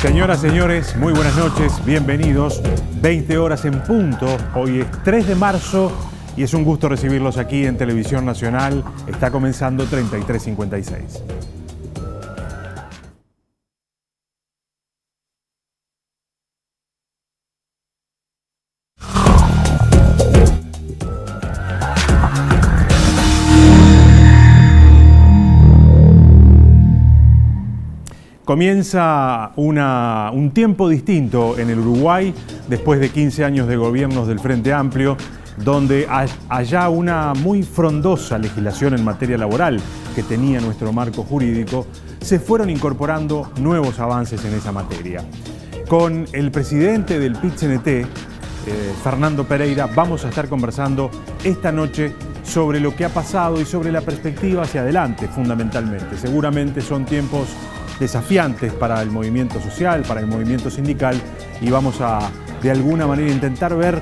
Señoras, señores, muy buenas noches, bienvenidos. 20 horas en punto, hoy es 3 de marzo y es un gusto recibirlos aquí en Televisión Nacional. Está comenzando 3356. Comienza un tiempo distinto en el Uruguay después de 15 años de gobiernos del Frente Amplio, donde allá una muy frondosa legislación en materia laboral que tenía nuestro marco jurídico, se fueron incorporando nuevos avances en esa materia. Con el presidente del PIT-CNT, Fernando Pereira, vamos a estar conversando esta noche sobre lo que ha pasado y sobre la perspectiva hacia adelante, fundamentalmente. Seguramente son tiempos desafiantes para el movimiento social, para el movimiento sindical, y vamos a, de alguna manera, intentar ver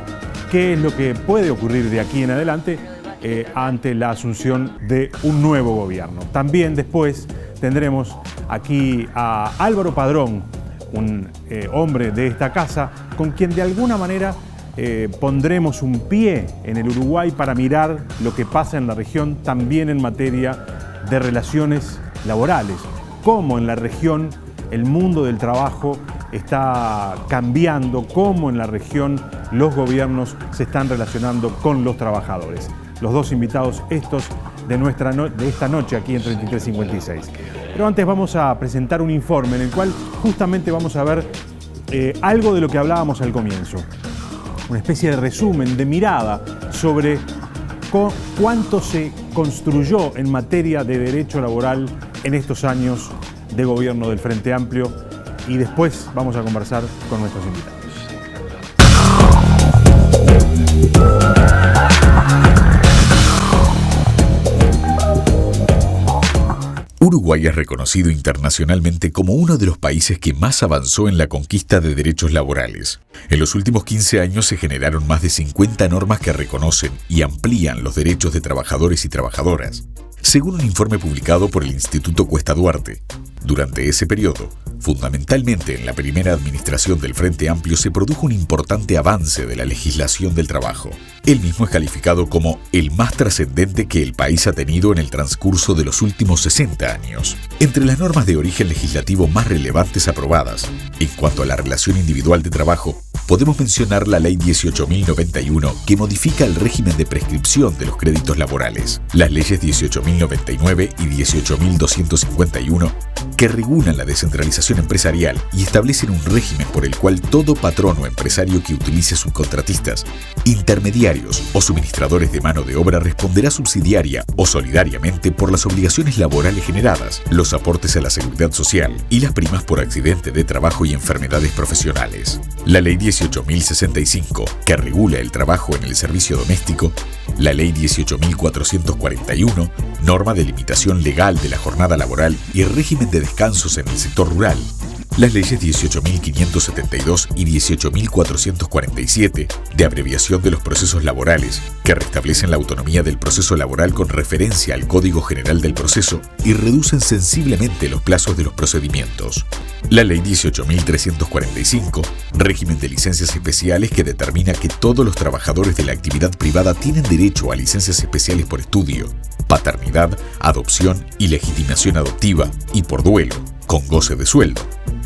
qué es lo que puede ocurrir de aquí en adelante ante la asunción de un nuevo gobierno. También después tendremos aquí a Álvaro Padrón, un hombre de esta casa, con quien de alguna manera pondremos un pie en el Uruguay para mirar lo que pasa en la región, también en materia de relaciones laborales. Cómo en la región el mundo del trabajo está cambiando, cómo en la región los gobiernos se están relacionando con los trabajadores. Los dos invitados estos de esta noche aquí en 3356. Pero antes vamos a presentar un informe en el cual justamente vamos a ver algo de lo que hablábamos al comienzo. Una especie de resumen, de mirada sobre cuánto se construyó en materia de derecho laboral en estos años de gobierno del Frente Amplio, y después vamos a conversar con nuestros invitados. Uruguay es reconocido internacionalmente como uno de los países que más avanzó en la conquista de derechos laborales. En los últimos 15 años se generaron más de 50 normas que reconocen y amplían los derechos de trabajadores y trabajadoras, según un informe publicado por el Instituto Cuesta Duarte. Durante ese periodo, fundamentalmente en la primera administración del Frente Amplio, se produjo un importante avance de la legislación del trabajo. El mismo es calificado como el más trascendente que el país ha tenido en el transcurso de los últimos 60 años. Entre las normas de origen legislativo más relevantes aprobadas, en cuanto a la relación individual de trabajo, podemos mencionar la Ley 18.091, que modifica el régimen de prescripción de los créditos laborales, las leyes 18.099 y 18.251, que regulan la descentralización empresarial y establecen un régimen por el cual todo patrón o empresario que utilice subcontratistas, intermediarios o suministradores de mano de obra responderá subsidiaria o solidariamente por las obligaciones laborales generadas, los aportes a la seguridad social y las primas por accidente de trabajo y enfermedades profesionales. La Ley 18.065, que regula el trabajo en el servicio doméstico, la Ley 18.441, norma de limitación legal de la jornada laboral y el régimen de descansos en el sector rural, las leyes 18.572 y 18.447, de abreviación de los procesos laborales, que restablecen la autonomía del proceso laboral con referencia al Código General del Proceso y reducen sensiblemente los plazos de los procedimientos. La Ley 18.345, régimen de licencias especiales, que determina que todos los trabajadores de la actividad privada tienen derecho a licencias especiales por estudio, paternidad, adopción y legitimación adoptiva, y por duelo, con goce de sueldo.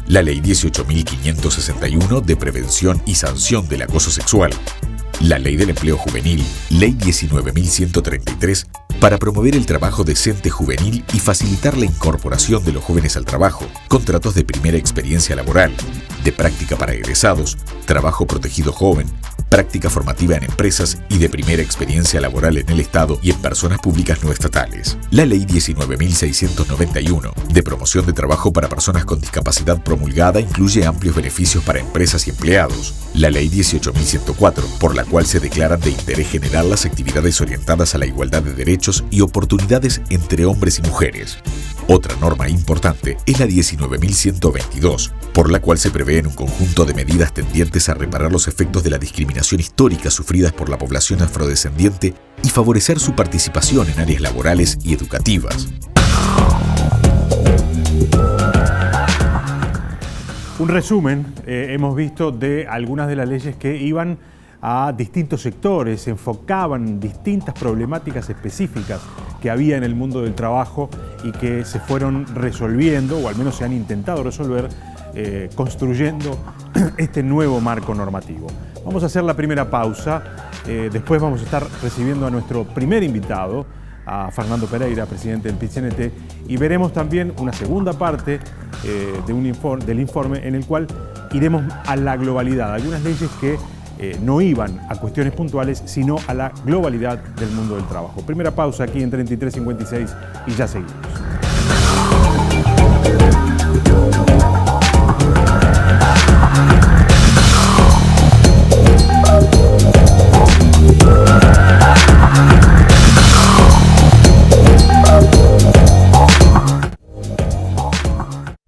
La Ley 18.561, de prevención y sanción del acoso sexual. La Ley del Empleo Juvenil, Ley 19.133, para promover el trabajo decente juvenil y facilitar la incorporación de los jóvenes al trabajo, contratos de primera experiencia laboral, de práctica para egresados, trabajo protegido joven, práctica formativa en empresas y de primera experiencia laboral en el Estado y en personas públicas no estatales. La Ley 19.691, de promoción de trabajo para personas con discapacidad promulgada, incluye amplios beneficios para empresas y empleados. La Ley 18.104, por la cual se declaran de interés general las actividades orientadas a la igualdad de derechos y oportunidades entre hombres y mujeres. Otra norma importante es la 19.122, por la cual se prevén un conjunto de medidas tendientes a reparar los efectos de la discriminación histórica sufridas por la población afrodescendiente y favorecer su participación en áreas laborales y educativas. Un resumen hemos visto de algunas de las leyes que iban a distintos sectores, se enfocaban distintas problemáticas específicas que había en el mundo del trabajo y que se fueron resolviendo, o al menos se han intentado resolver, construyendo este nuevo marco normativo. Vamos a hacer la primera pausa, después vamos a estar recibiendo a nuestro primer invitado, a Fernando Pereira, presidente del PIT-CNT, y veremos también una segunda parte del informe en el cual iremos a la globalidad, algunas leyes que no iban a cuestiones puntuales, sino a la globalidad del mundo del trabajo. Primera pausa aquí en 3356 y ya seguimos.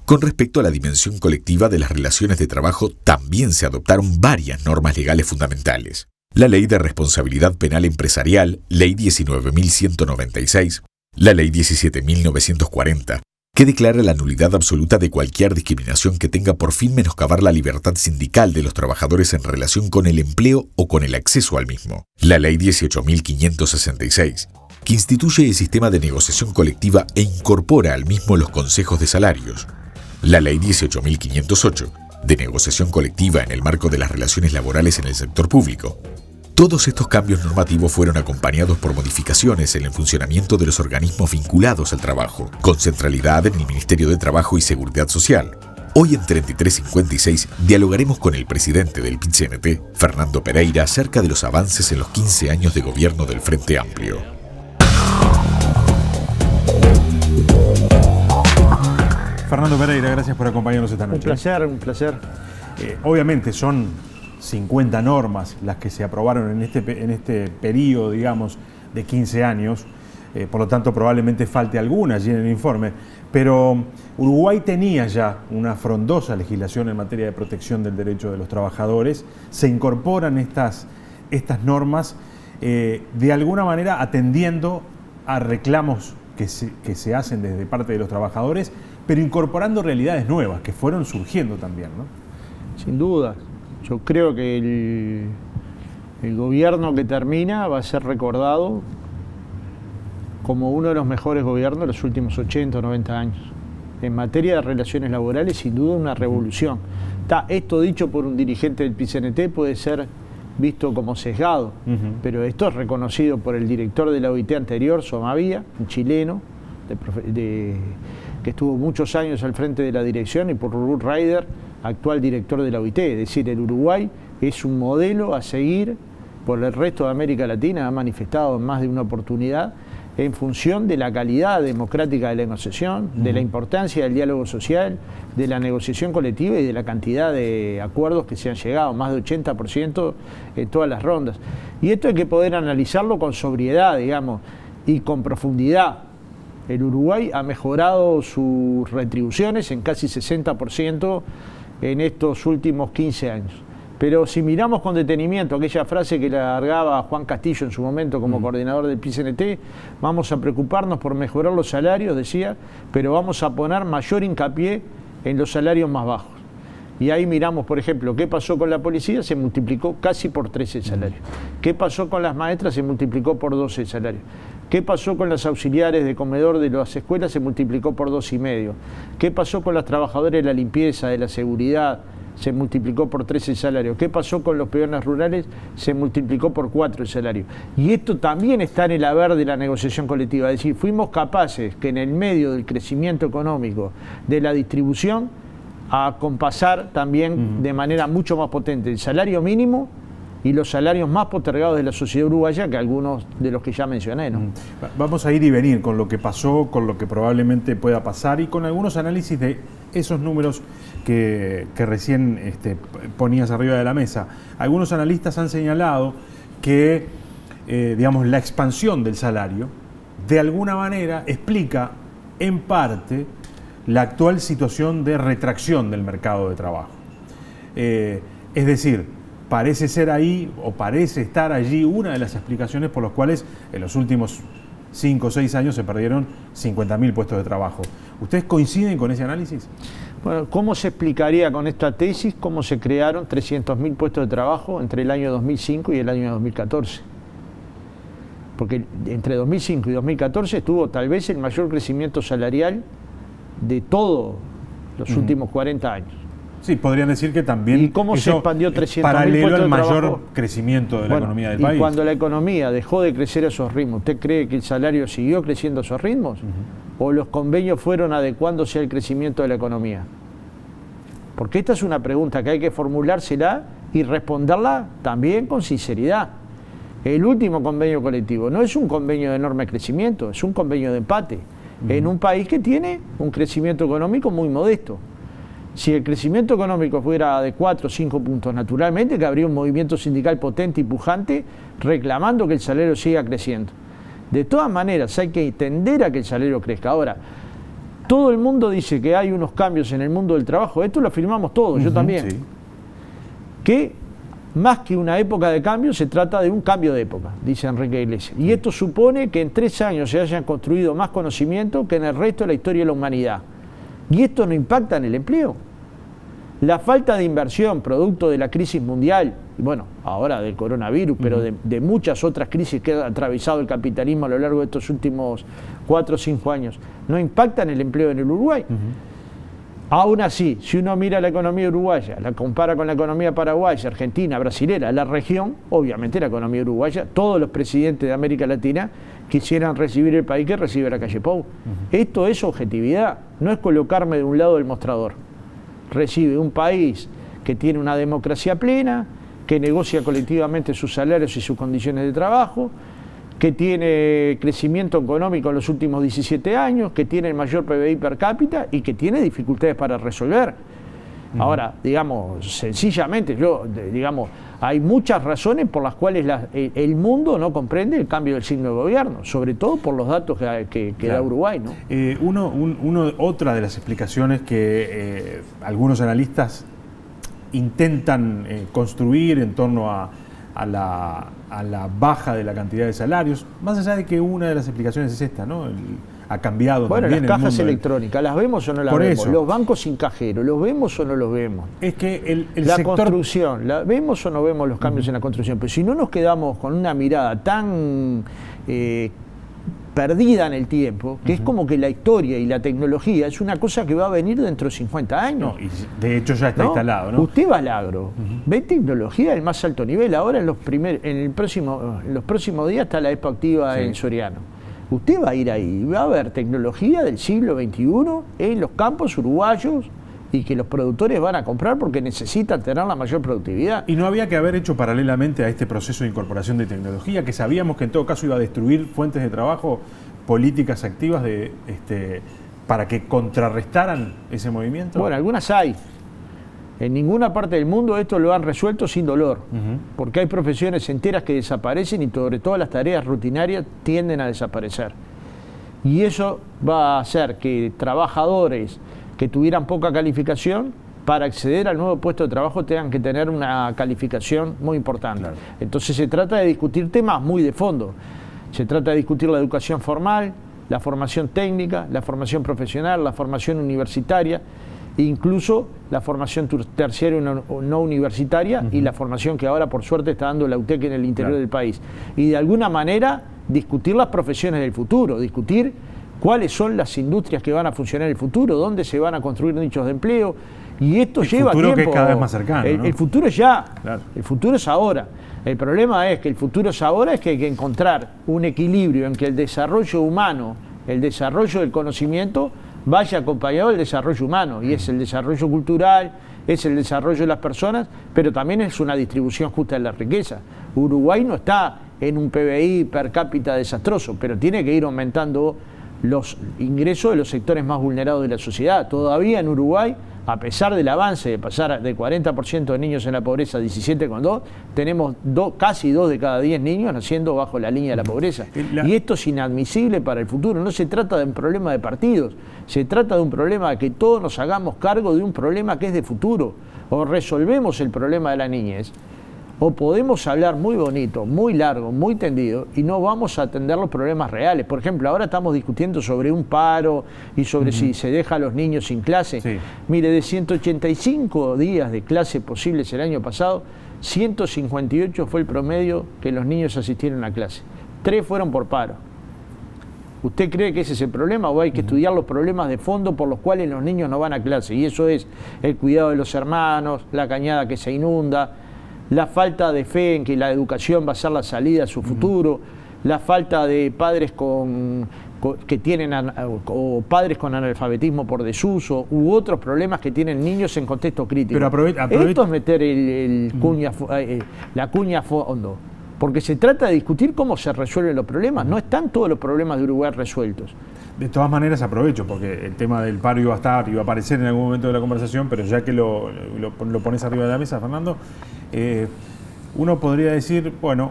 Con respecto a la dimensión colectiva de las relaciones de trabajo, también se adoptaron varias normas legales fundamentales. La Ley de Responsabilidad Penal Empresarial, Ley 19.196, la Ley 17.940, que declara la nulidad absoluta de cualquier discriminación que tenga por fin menoscabar la libertad sindical de los trabajadores en relación con el empleo o con el acceso al mismo. La Ley 18.566, que instituye el sistema de negociación colectiva e incorpora al mismo los consejos de salarios. La Ley 18.508, de negociación colectiva en el marco de las relaciones laborales en el sector público. Todos estos cambios normativos fueron acompañados por modificaciones en el funcionamiento de los organismos vinculados al trabajo, con centralidad en el Ministerio de Trabajo y Seguridad Social. Hoy en 3356 dialogaremos con el presidente del PIT-CNT, Fernando Pereira, acerca de los avances en los 15 años de gobierno del Frente Amplio. Fernando Pereira, gracias por acompañarnos esta noche. Un placer. Obviamente son 50 normas las que se aprobaron en este periodo, digamos, de 15 años. Por lo tanto, probablemente falte alguna allí en el informe. Pero Uruguay tenía ya una frondosa legislación en materia de protección del derecho de los trabajadores. Se incorporan estas normas de alguna manera atendiendo a reclamos que se hacen desde parte de los trabajadores, pero incorporando realidades nuevas que fueron surgiendo también, ¿no? Sin duda. Yo creo que el gobierno que termina va a ser recordado como uno de los mejores gobiernos de los últimos 80 o 90 años. En materia de relaciones laborales, sin duda, una revolución. Esto dicho por un dirigente del PIT-CNT puede ser visto como sesgado, pero esto es reconocido por el director de la OIT anterior, Somavia, un chileno, que estuvo muchos años al frente de la dirección, y por Ruth Ryder, actual director de la OIT. Es decir, el Uruguay es un modelo a seguir por el resto de América Latina, ha manifestado en más de una oportunidad, en función de la calidad democrática de la negociación, de la importancia del diálogo social, de la negociación colectiva y de la cantidad de acuerdos que se han llegado, más de 80% en todas las rondas. Y esto hay que poder analizarlo con sobriedad, digamos, y con profundidad. El Uruguay ha mejorado sus retribuciones en casi 60% en estos últimos 15 años. Pero si miramos con detenimiento aquella frase que largaba Juan Castillo en su momento como coordinador del PIT-CNT, vamos a preocuparnos por mejorar los salarios, decía, pero vamos a poner mayor hincapié en los salarios más bajos. Y ahí miramos, por ejemplo, qué pasó con la policía, se multiplicó casi por 13 el salario. ¿Qué pasó con las maestras? Se multiplicó por 12 el salario. ¿Qué pasó con las auxiliares de comedor de las escuelas? Se multiplicó por 2,5. ¿Qué pasó con las trabajadoras de la limpieza, de la seguridad? Se multiplicó por 13 el salario. ¿Qué pasó con los peones rurales? Se multiplicó por 4 el salario. Y esto también está en el haber de la negociación colectiva. Es decir, fuimos capaces que en el medio del crecimiento económico, de la distribución, a compasar también de manera mucho más potente el salario mínimo y los salarios más postergados de la sociedad uruguaya que algunos de los que ya mencioné, ¿no? Vamos a ir y venir con lo que pasó, con lo que probablemente pueda pasar y con algunos análisis de esos números que recién ponías arriba de la mesa. Algunos analistas han señalado que digamos, la expansión del salario de alguna manera explica en parte la actual situación de retracción del mercado de trabajo. Es decir, parece ser ahí o parece estar allí una de las explicaciones por las cuales en los últimos 5 o 6 años se perdieron 50.000 puestos de trabajo. ¿Ustedes coinciden con ese análisis? Bueno, ¿cómo se explicaría con esta tesis cómo se crearon 300.000 puestos de trabajo entre el año 2005 y el año 2014? Porque entre 2005 y 2014 estuvo tal vez el mayor crecimiento salarial de todos los últimos 40 años. Sí, podrían decir que también ¿y cómo se expandió 300.000 paralelo puestos al de mayor trabajo? crecimiento de la economía del y país. Cuando la economía dejó de crecer a esos ritmos, ¿usted cree que el salario siguió creciendo a esos ritmos? ¿O los convenios fueron adecuándose al crecimiento de la economía? Porque esta es una pregunta que hay que formulársela y responderla también con sinceridad. El último convenio colectivo no es un convenio de enorme crecimiento, es un convenio de empate en un país que tiene un crecimiento económico muy modesto. Si el crecimiento económico fuera de 4 o 5 puntos, naturalmente que habría un movimiento sindical potente y pujante reclamando que el salario siga creciendo. De todas maneras, hay que tender a que el salario crezca. Ahora, todo el mundo dice que hay unos cambios en el mundo del trabajo, esto lo afirmamos todos, yo también, sí. Que más que una época de cambio, se trata de un cambio de época, dice Enrique Iglesias. Y esto supone que en 3 años se hayan construido más conocimiento que en el resto de la historia de la humanidad. Y esto no impacta en el empleo. La falta de inversión, producto de la crisis mundial, y bueno, ahora del coronavirus, pero de muchas otras crisis que ha atravesado el capitalismo a lo largo de estos últimos 4 o 5 años, no impacta en el empleo en el Uruguay. Aún así, si uno mira la economía uruguaya, la compara con la economía paraguaya, argentina, brasilera, la región, obviamente la economía uruguaya, todos los presidentes de América Latina quisieran recibir el país que recibe la calle Pou. Esto es objetividad, no es colocarme de un lado del mostrador. Recibe un país que tiene una democracia plena, que negocia colectivamente sus salarios y sus condiciones de trabajo, que tiene crecimiento económico en los últimos 17 años, que tiene el mayor PBI per cápita y que tiene dificultades para resolver. Ahora, digamos, sencillamente, hay muchas razones por las cuales el mundo no comprende el cambio del signo de gobierno, sobre todo por los datos que da Uruguay, ¿no? Otra de las explicaciones que algunos analistas intentan construir en torno a la baja de la cantidad de salarios, más allá de que una de las explicaciones es esta, ¿no? Ha cambiado también las cajas el mundo electrónicas, ¿las vemos o no las vemos? Los bancos sin cajero, ¿los vemos o no los vemos? Es que la sector... construcción, ¿vemos o no vemos los cambios en la construcción? Pero si no nos quedamos con una mirada tan perdida en el tiempo, que es como que la historia y la tecnología es una cosa que va a venir dentro de 50 años. No, y de hecho ya está instalado, ¿no? Usted va al agro, ve tecnología del más alto nivel. Ahora en los próximos días está la Expo Activa en Soriano. Usted va a ir ahí y va a ver tecnología del siglo XXI en los campos uruguayos y que los productores van a comprar porque necesitan tener la mayor productividad. Y no había que haber hecho paralelamente a este proceso de incorporación de tecnología, que sabíamos que en todo caso iba a destruir fuentes de trabajo, políticas activas para que contrarrestaran ese movimiento. Bueno, algunas hay. En ninguna parte del mundo esto lo han resuelto sin dolor, porque hay profesiones enteras que desaparecen y sobre todo las tareas rutinarias tienden a desaparecer. Y eso va a hacer que trabajadores que tuvieran poca calificación, para acceder al nuevo puesto de trabajo tengan que tener una calificación muy importante. Claro. Entonces se trata de discutir temas muy de fondo. Se trata de discutir la educación formal, la formación técnica, la formación profesional, la formación universitaria, incluso la formación terciaria no universitaria y la formación que ahora por suerte está dando la UTEC en el interior del país. Y de alguna manera discutir las profesiones del futuro, discutir cuáles son las industrias que van a funcionar en el futuro, dónde se van a construir nichos de empleo. Y esto lleva tiempo. El futuro que es cada vez más cercano, ¿no? El futuro es ya, el futuro es ahora. El problema es que el futuro es ahora, es que hay que encontrar un equilibrio en que el desarrollo humano, el desarrollo del conocimiento, vaya acompañado del desarrollo humano, y es el desarrollo cultural, es el desarrollo de las personas, pero también es una distribución justa de la riqueza. Uruguay no está en un PBI per cápita desastroso, pero tiene que ir aumentando los ingresos de los sectores más vulnerados de la sociedad. Todavía en Uruguay, a pesar del avance de pasar de 40% de niños en la pobreza a 17,2%, tenemos casi 2 de cada 10 niños naciendo bajo la línea de la pobreza. Y esto es inadmisible para el futuro. No se trata de un problema de partidos, se trata de un problema de que todos nos hagamos cargo de un problema que es de futuro. O resolvemos el problema de la niñez, O podemos hablar muy bonito, muy largo, muy tendido y no vamos a atender los problemas reales. Por ejemplo, ahora estamos discutiendo sobre un paro y sobre si se deja a los niños sin clase. Sí. Mire, de 185 días de clase posibles el año pasado, 158 fue el promedio que los niños asistieron a clase. 3 fueron por paro. ¿Usted cree que ese es el problema o hay que estudiar los problemas de fondo por los cuales los niños no van a clase? Y eso es el cuidado de los hermanos, la cañada que se inunda, la falta de fe en que la educación va a ser la salida a su futuro, la falta de padres que tienen o padres con analfabetismo por desuso u otros problemas que tienen niños en contexto crítico. Pero Esto es meter la cuña a fondo, porque se trata de discutir cómo se resuelven los problemas. No están todos los problemas de Uruguay resueltos. De todas maneras aprovecho, porque el tema del paro iba a aparecer en algún momento de la conversación, pero ya que lo pones arriba de la mesa, Fernando, uno podría decir, bueno,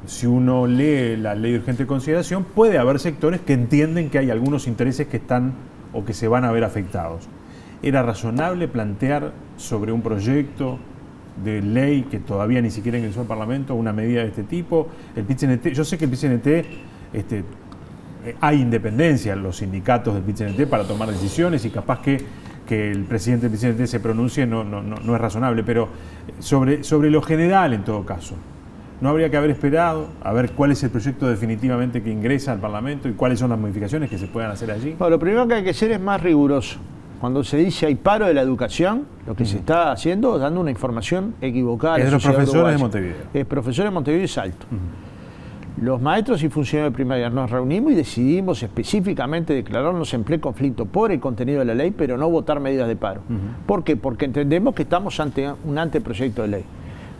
si uno lee la ley de urgente consideración, puede haber sectores que entienden que hay algunos intereses que están o que se van a ver afectados. ¿Era razonable plantear sobre un proyecto de ley que todavía ni siquiera ingresó al Parlamento una medida de este tipo? El PIT-CNT, yo sé que el PIT-CNT hay independencia en los sindicatos del PIT-CNT para tomar decisiones y capaz que el presidente del PIT-CNT se pronuncie no es razonable, pero sobre lo general en todo caso, ¿no habría que haber esperado a ver cuál es el proyecto definitivamente que ingresa al Parlamento y cuáles son las modificaciones que se puedan hacer allí? No, lo primero que hay que hacer es más riguroso. Cuando se dice hay paro de la educación, lo que se está haciendo es dando una información equivocada. Es de los profesores de Montevideo. Es profesores de Montevideo y Salto. Los maestros y funcionarios de primaria nos reunimos y decidimos específicamente declararnos en pleno conflicto por el contenido de la ley, pero no votar medidas de paro. ¿Por qué? Porque entendemos que estamos ante un anteproyecto de ley.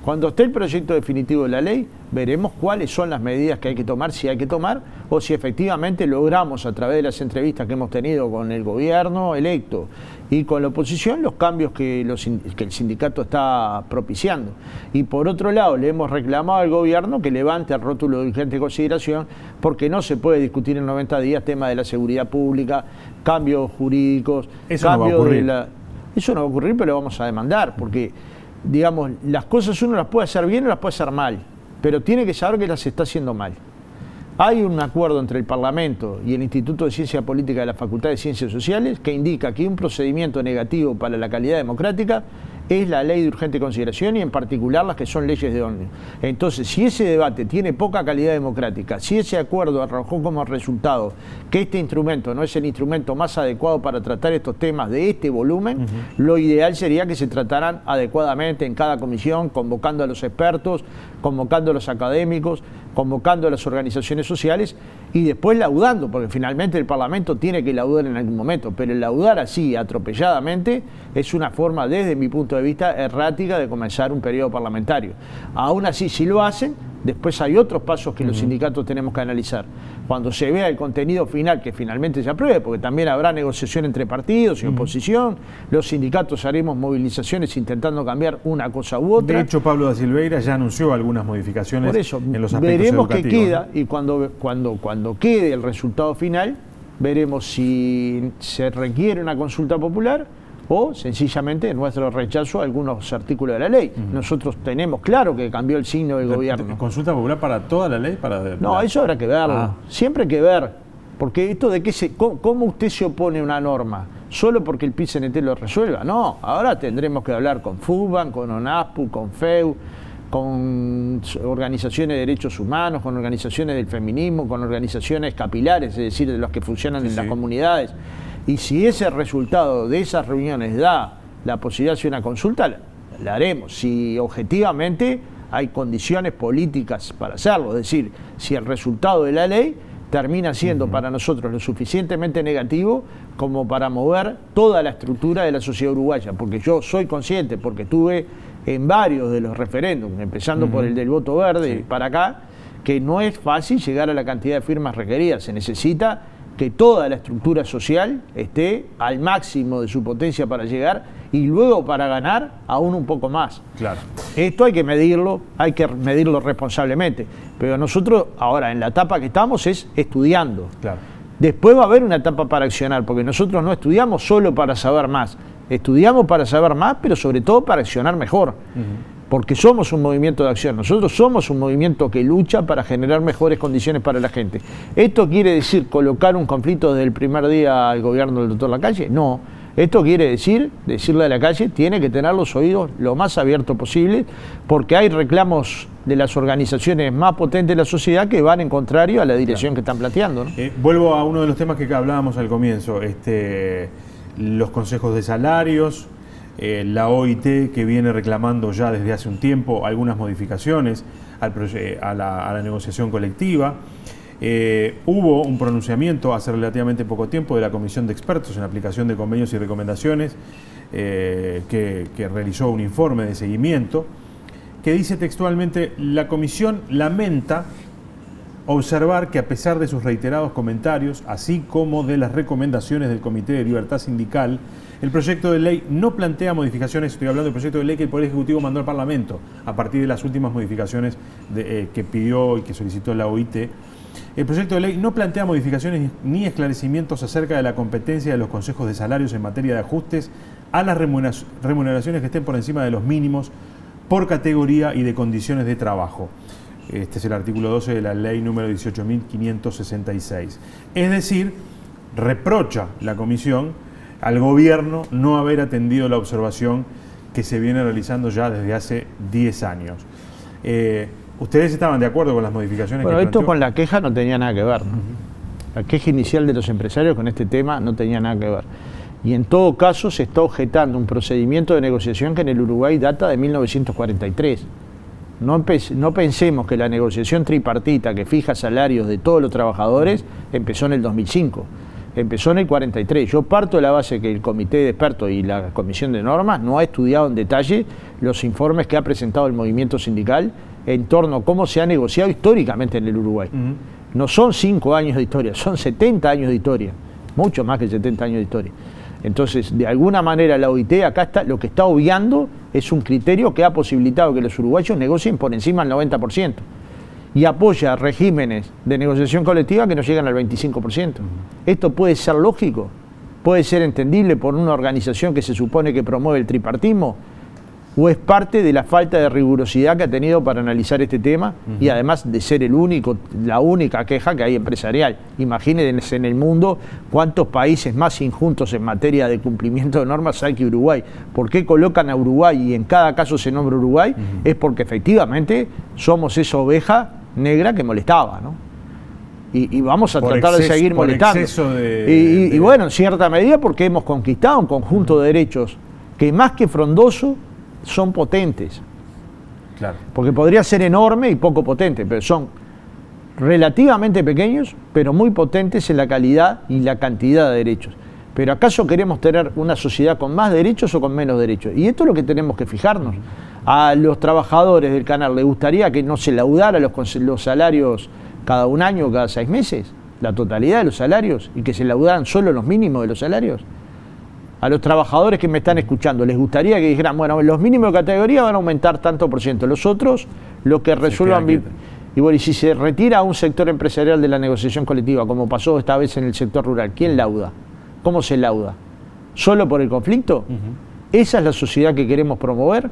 Cuando esté el proyecto definitivo de la ley, veremos cuáles son las medidas que hay que tomar, si hay que tomar, o si efectivamente logramos a través de las entrevistas que hemos tenido con el gobierno electo y con la oposición los cambios que el sindicato está propiciando. Y por otro lado, le hemos reclamado al gobierno que levante el rótulo de urgente consideración, porque no se puede discutir en 90 días temas de la seguridad pública, cambios jurídicos, eso no va a ocurrir. Eso no va a ocurrir, pero lo vamos a demandar, porque digamos, las cosas uno las puede hacer bien o las puede hacer mal, pero tiene que saber que las está haciendo mal. Hay un acuerdo entre el Parlamento y el Instituto de Ciencia Política de la Facultad de Ciencias Sociales que indica que un procedimiento negativo para la calidad democrática es la ley de urgente consideración y en particular las que son leyes de ómnibus. Entonces, si ese debate tiene poca calidad democrática, si ese acuerdo arrojó como resultado que este instrumento no es el instrumento más adecuado para tratar estos temas de este volumen, lo ideal sería que se trataran adecuadamente en cada comisión, convocando a los expertos, convocando a los académicos, convocando a las organizaciones sociales y después laudando, porque finalmente el Parlamento tiene que laudar en algún momento, pero el laudar así, atropelladamente, es una forma, desde mi punto de vista, errática de comenzar un periodo parlamentario. Aún así, si lo hacen, después hay otros pasos que los sindicatos tenemos que analizar. Cuando se vea el contenido final que finalmente se apruebe, porque también habrá negociación entre partidos y oposición, los sindicatos haremos movilizaciones intentando cambiar una cosa u otra. De hecho, Pablo da Silveira ya anunció algunas modificaciones por eso, en los aspectos veremos educativos. qué queda, y cuando quede el resultado final, veremos si se requiere una consulta popular o sencillamente nuestro rechazo a algunos artículos de la ley. Nosotros tenemos claro que cambió el signo del gobierno. ¿Consulta popular para toda la ley? No, eso habrá que verlo. Siempre hay que ver. Porque esto de cómo usted se opone a una norma solo porque el PIT-CNT lo resuelva. No, ahora tendremos que hablar con FUBAN, con ONASPU, con FEU, con organizaciones de derechos humanos, con organizaciones del feminismo, con organizaciones capilares, es decir, de los que funcionan en las comunidades. Y si ese resultado de esas reuniones da la posibilidad de hacer una consulta, la haremos. Si objetivamente hay condiciones políticas para hacerlo, es decir, si el resultado de la ley termina siendo para nosotros lo suficientemente negativo como para mover toda la estructura de la sociedad uruguaya. Porque yo soy consciente, porque estuve en varios de los referéndums, empezando por el del voto verde para acá, que no es fácil llegar a la cantidad de firmas requeridas. Se necesita que toda la estructura social esté al máximo de su potencia para llegar y luego para ganar aún un poco más. Claro. Esto hay que medirlo responsablemente. Pero nosotros ahora en la etapa que estamos es estudiando. Claro. Después va a haber una etapa para accionar, porque nosotros no estudiamos solo para saber más. Estudiamos para saber más, pero sobre todo para accionar mejor. porque somos un movimiento de acción, nosotros somos un movimiento que lucha para generar mejores condiciones para la gente. ¿Esto quiere decir colocar un conflicto desde el primer día al gobierno del doctor Lacalle? No. Esto quiere decirle a Lacalle, tiene que tener los oídos lo más abiertos posible, porque hay reclamos de las organizaciones más potentes de la sociedad que van en contrario a la dirección que están planteando, ¿no? Vuelvo a uno de los temas que hablábamos al comienzo, los consejos de salarios, la OIT que viene reclamando ya desde hace un tiempo algunas modificaciones a la negociación colectiva. Hubo un pronunciamiento hace relativamente poco tiempo de la Comisión de Expertos en Aplicación de Convenios y Recomendaciones que realizó un informe de seguimiento que dice textualmente: la Comisión lamenta observar que a pesar de sus reiterados comentarios, así como de las recomendaciones del Comité de Libertad Sindical, el proyecto de ley no plantea modificaciones. Estoy hablando del proyecto de ley que el Poder Ejecutivo mandó al Parlamento a partir de las últimas modificaciones que pidió y que solicitó la OIT. El proyecto de ley no plantea modificaciones ni esclarecimientos acerca de la competencia de los consejos de salarios en materia de ajustes a las remuneraciones que estén por encima de los mínimos por categoría y de condiciones de trabajo. Este es el artículo 12 de la ley número 18.566. Es decir, reprocha la Comisión al gobierno no haber atendido la observación que se viene realizando ya desde hace 10 años. ¿Ustedes estaban de acuerdo con las modificaciones Bueno, que esto planteó? con la queja no tenía nada que ver, ¿no? La queja inicial de los empresarios con este tema no tenía nada que ver. Y en todo caso se está objetando un procedimiento de negociación que en el Uruguay data de 1943. No pensemos que la negociación tripartita que fija salarios de todos los trabajadores empezó en el 2005. Empezó en el 43. Yo parto de la base que el Comité de Expertos y la Comisión de Normas no ha estudiado en detalle los informes que ha presentado el movimiento sindical en torno a cómo se ha negociado históricamente en el Uruguay. No son 5 años de historia, son 70 años de historia, mucho más que 70 años de historia. Entonces, de alguna manera la OIT acá lo que está obviando es un criterio que ha posibilitado que los uruguayos negocien por encima del 90% y apoya regímenes de negociación colectiva que no llegan al 25%. ¿Esto puede ser lógico? ¿Puede ser entendible por una organización que se supone que promueve el tripartismo? ¿O es parte de la falta de rigurosidad que ha tenido para analizar este tema y además de ser la única queja que hay empresarial? Imagínense en el mundo cuántos países más injustos en materia de cumplimiento de normas hay que Uruguay. ¿Por qué colocan a Uruguay y en cada caso se nombra Uruguay? Es porque efectivamente somos esa oveja negra que molestaba, ¿no? Y vamos a tratar de seguir molestando. Y bueno, en cierta medida porque hemos conquistado un conjunto de derechos que más que frondoso son potentes. Claro. Porque podría ser enorme y poco potente, pero son relativamente pequeños, pero muy potentes en la calidad y la cantidad de derechos. Pero ¿acaso queremos tener una sociedad con más derechos o con menos derechos? Y esto es lo que tenemos que fijarnos. A los trabajadores del canal, ¿les gustaría que no se laudara los salarios cada un año o cada 6 meses? La totalidad de los salarios, y que se laudaran solo los mínimos de los salarios. A los trabajadores que me están escuchando, ¿les gustaría que dijeran, bueno, los mínimos de categoría van a aumentar tanto por ciento, los otros, lo que resuelvan? Y bueno, y si se retira a un sector empresarial de la negociación colectiva, como pasó esta vez en el sector rural, ¿quién lauda? ¿Cómo se lauda? ¿Solo por el conflicto? ¿Esa es la sociedad que queremos promover?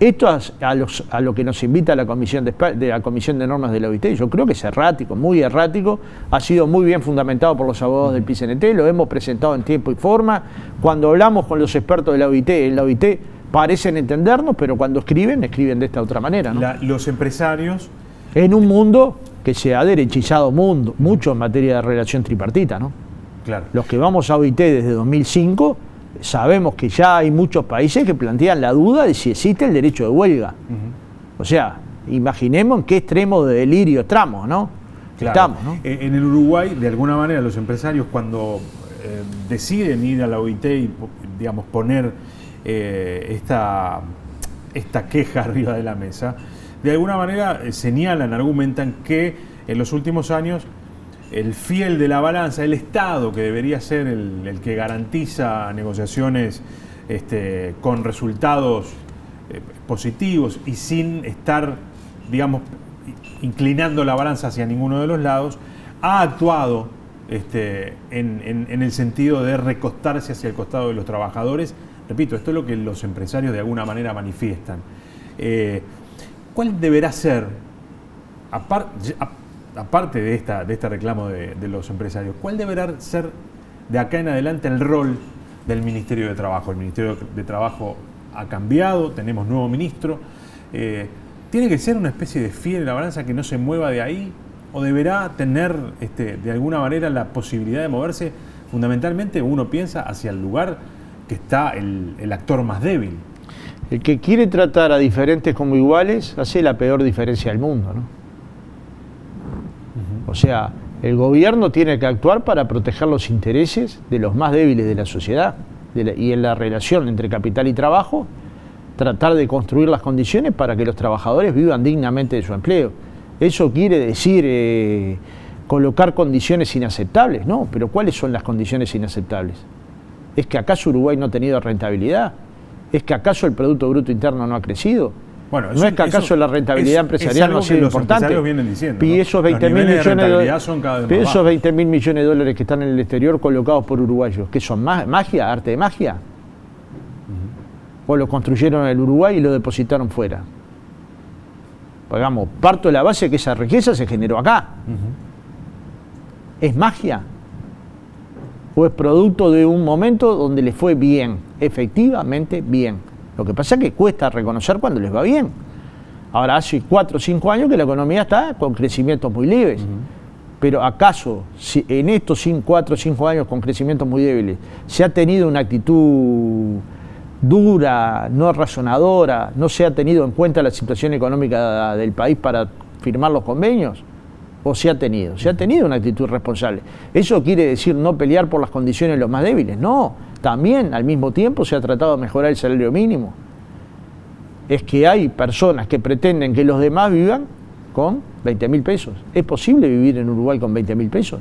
Esto a lo que nos invita la Comisión de Normas de la OIT, yo creo que es errático, muy errático, ha sido muy bien fundamentado por los abogados del PICNT, lo hemos presentado en tiempo y forma. Cuando hablamos con los expertos de la OIT, en la OIT parecen entendernos, pero cuando escriben de esta otra manera, ¿no? Los empresarios... En un mundo que se ha derechizado mucho en materia de relación tripartita, ¿no? Claro. Los que vamos a OIT desde 2005... sabemos que ya hay muchos países que plantean la duda de si existe el derecho de huelga. O sea, imaginemos en qué extremo de delirio estamos, ¿no? Claro. Estamos, ¿no? En el Uruguay, de alguna manera, los empresarios cuando deciden ir a la OIT y, digamos, poner esta queja arriba de la mesa, de alguna manera señalan, argumentan que en los últimos años el fiel de la balanza, el Estado, que debería ser el que garantiza negociaciones con resultados positivos y sin estar, digamos, inclinando la balanza hacia ninguno de los lados, ha actuado en el sentido de recostarse hacia el costado de los trabajadores. Repito, esto es lo que los empresarios de alguna manera manifiestan. ¿Cuál deberá ser, aparte de este reclamo de los empresarios, cuál deberá ser de acá en adelante el rol del Ministerio de Trabajo? El Ministerio de Trabajo ha cambiado, tenemos nuevo ministro. ¿Tiene que ser una especie de fiel en la balanza que no se mueva de ahí? ¿O deberá tener de alguna manera la posibilidad de moverse, fundamentalmente, uno piensa, hacia el lugar que está el actor más débil? El que quiere tratar a diferentes como iguales hace la peor diferencia del mundo, ¿no? O sea, el gobierno tiene que actuar para proteger los intereses de los más débiles de la sociedad y en la relación entre capital y trabajo, tratar de construir las condiciones para que los trabajadores vivan dignamente de su empleo. ¿Eso quiere decir colocar condiciones inaceptables? No, pero ¿cuáles son las condiciones inaceptables? ¿Es que acaso Uruguay no ha tenido rentabilidad? ¿Es que acaso el Producto Bruto Interno no ha crecido? Bueno, ¿No es que acaso la rentabilidad empresarial no ha sido importante? Vienen diciendo, y ¿no? esos 20.000 millones de dólares son cada vez más esos 20.000 millones de dólares que están en el exterior colocados por uruguayos, ¿qué son? ¿Magia? ¿Arte de magia? ¿O lo construyeron en el Uruguay y lo depositaron fuera? Pagamos, parto de la base que esa riqueza se generó acá. ¿Es magia? ¿O es producto de un momento donde les fue bien? Efectivamente bien. Lo que pasa es que cuesta reconocer cuando les va bien. Ahora hace 4 o 5 años que la economía está con crecimientos muy leves. Pero ¿acaso si en estos 4 o 5 años con crecimientos muy débiles se ha tenido una actitud dura, no razonadora, no se ha tenido en cuenta la situación económica del país para firmar los convenios? ¿O se ha tenido? Se ha tenido una actitud responsable. ¿Eso quiere decir no pelear por las condiciones de los más débiles? No, también al mismo tiempo se ha tratado de mejorar el salario mínimo. Es que hay personas que pretenden que los demás vivan con 20.000 pesos. ¿Es posible vivir en Uruguay con 20.000 pesos?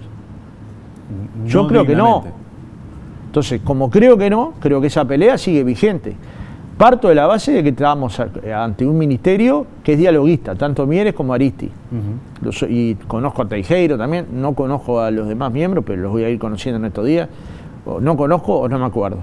Yo creo que no. Entonces, como creo que no, creo que esa pelea sigue vigente. Parto de la base de que estamos ante un ministerio que es dialoguista, tanto Mieres como Aristi. Y conozco a Teijeiro también, no conozco a los demás miembros, pero los voy a ir conociendo en estos días. O no conozco o no me acuerdo,